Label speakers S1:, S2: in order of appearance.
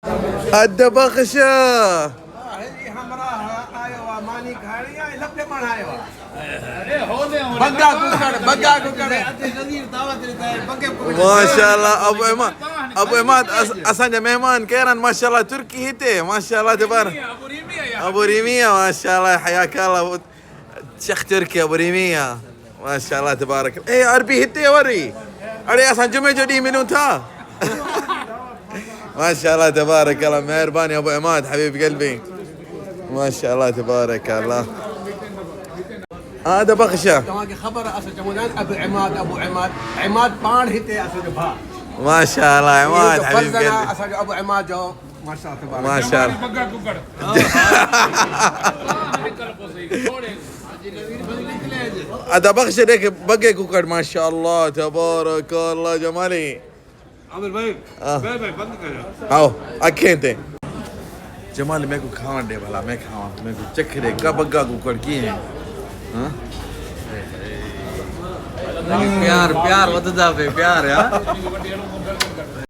S1: الدبخشة ما شاء الله ابو عماد. ابو عماد اسانجا مهمان كيران ما شاء الله تركي هيتي ما شاء الله تبارك. ابو ريمية ما شاء الله حياك الله شيخ تركي ابو ريمية ما شاء الله تبارك. اي عربي هيتي وري اري اسان جمعه جدي منو تا ما شاء الله تبارك الله مهربان يا ابو عماد حبيب قلبي ما شاء الله تبارك الله. هذا بخشة
S2: خبر ابو عماد عماد بان هيتي
S1: ما شاء الله عماد حبيب قلبي
S2: ابو عماد جو ما شاء الله تبارك
S1: ما شاء الله. هذا بخشة ديك بقى كوكر ما شاء الله تبارك الله جمالي.
S2: عامر भाई भाई बंद कर
S1: आओ अकेंते जमाल मेरे को खावा दे भला मैं खावा मेरे को चख दे का बग्गा कुकर की है हां
S3: प्यार प्यार वधदा पे प्यार यार